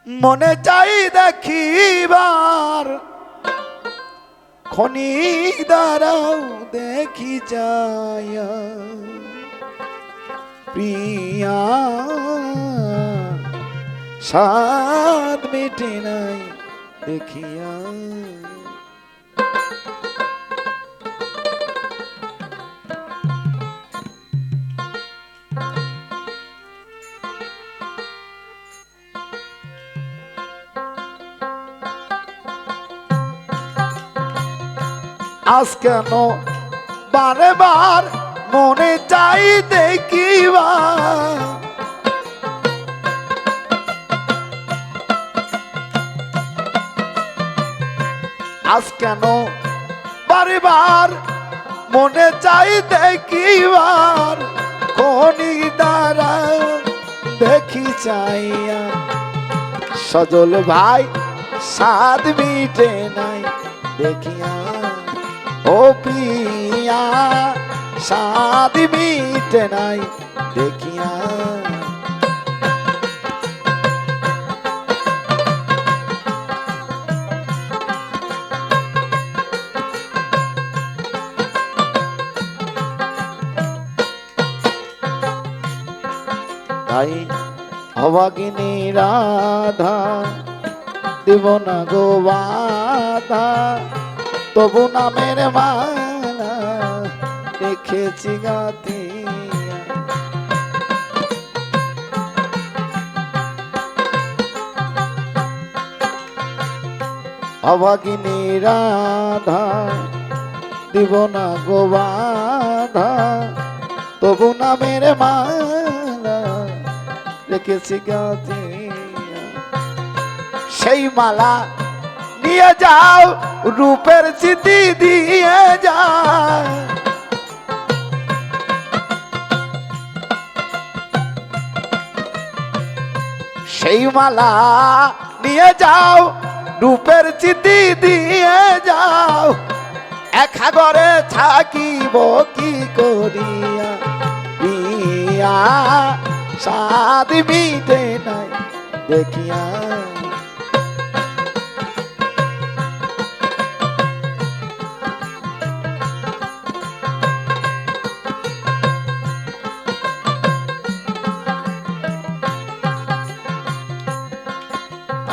মনে চাই দেখিবার ক্ষণিক দাঁড়াও দেখি যায়া প্রিয়া সাদ মিটে নাই দেখিয়া আজ কেন বারে বার মনে চাই দেখিবা আজ কেন বারে বার মনে চাই দেখিবার কোনি দ্বারা দেখি চাইয়া সজল ভাই সাদ মিটে নাই দেখিয়া ও প্রিয়া সাদ মিটে নাই দেখিয়া তাই অভাগিনী রাধা দেব না গো বাধা তবু নামের মালা রেখেছি গাতি অভাগিনী রাধা দিব না গো বাধা তবু নামের মালা রেখেছি গাতি সেই মালা নিয়ে যাও রূপের স্মৃতি দিয়ে যাও সেই মালা নিয়ে যাও রূপের স্মৃতি দিয়ে যাও একা ঘরে থাকিব কি করিয়া প্রিয়া সাদ মিটে নাই দেখিয়া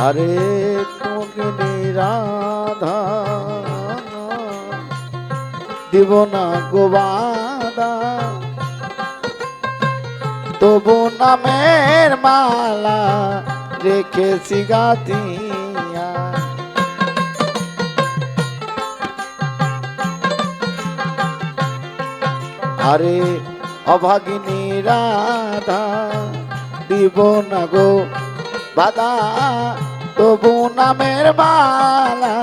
আরে তোকে রাধা দিব না গোবাদা তবু নামের মালা রেখেছি গাতিয়া আরে অভাগিনী রাধা দিব না গো বাদা তবু নামের মালা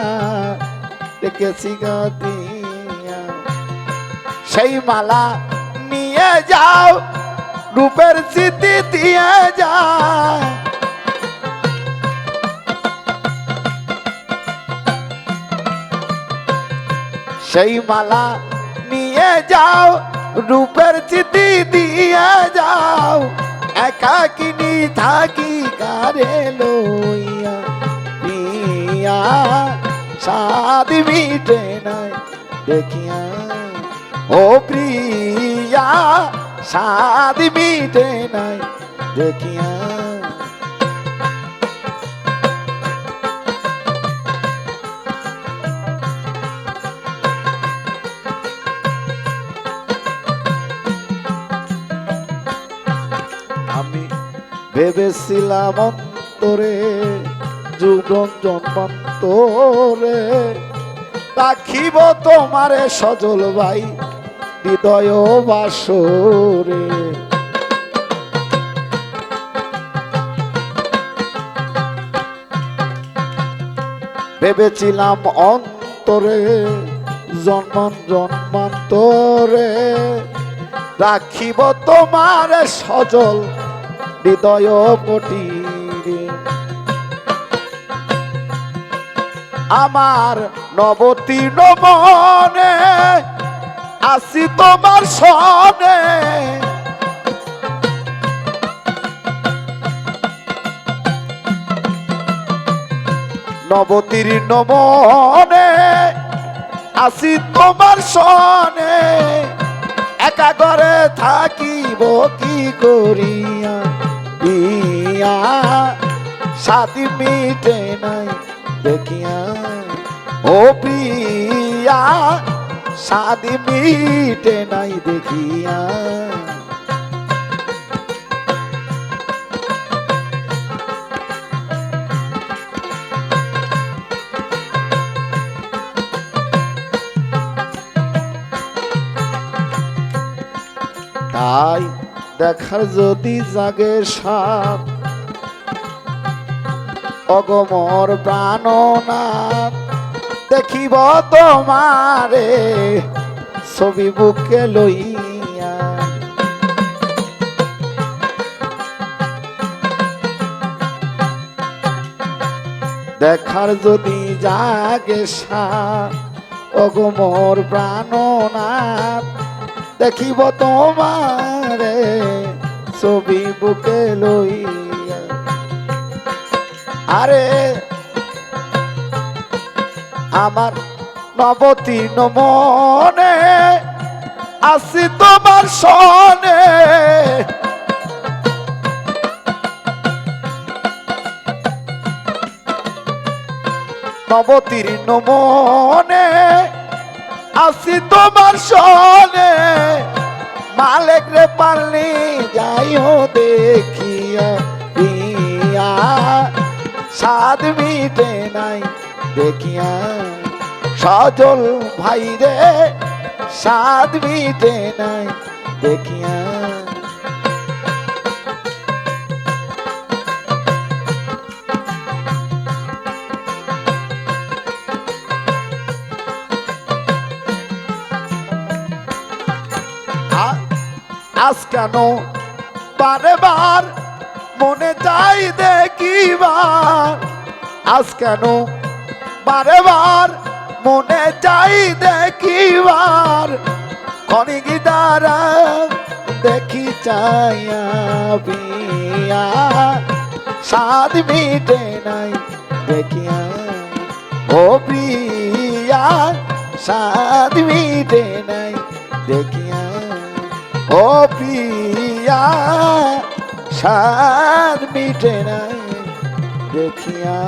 রেখেছি গাতিয়া সেই মালা নিয়ে যাও রূপের স্মৃতি দিয়ে যাও সেই মালা নিয়ে যাও রূপের স্মৃতি দিয়ে যাও একাকিনী থাকি কারে লইয়া প্রিয়া সাদ মিটে নাই দেখিয়া ও প্রিয়া সাদ মিটে নাই দেখিয়া আমি ভেবেছিলাম অন্তরে যুগন জন্মান্তরে রাখিব তোমারে সজল ভাই হৃদয় বাসরে ভেবেছিলাম অন্তরে জন্মান্তরে রাখিব তোমারে সজল হৃদয় পটিরে আমার নবতীর্ণ মনে আসি তোমার সনে নবতীর্ণ মনে আসি তোমার সনে, একা ঘরে থাকিব কি করিয়া, বিয়া সাথী মিটে নাই দেখিয়া, ও প্রিয়া সাথী মিটে নাই দেখিয়া। তাই দেখার যদি জাগে সাপ, অগমর প্রাণনাথ দেখিব তোমারে ছবি বুকে লইয়া। দেখার যদি জাগে সাপ, অগমর প্রাণনাথ দেখিব তোমারে ছবি বুকে লইয়া। আরে আমার নবতীর্ণ মনে আসি তোমার সনে, নবতীর্ণ মনে আসি তোমার সনে, মালেক রে পারলি যাইও দেখিয়া, প্রিয়া সাদ মিটে নাই দেখিয়া, সজল ভাই রে সাদ মিটে নাই দেখিয়া। আজ কেন বারে বার মনে চাই দেখিবার, আজ কেন বারে বার মনে চাই দেখিবার, ক্ষণিক দ্বারা দেখি চাইয়া, বিয়া সাদ মিটে নাই দেখিয়া, ও প্রিয়া সাদ মিটে নাই দেখিয়া, ও প্রিয়া সাদ মিটে নাই দেখিয়া।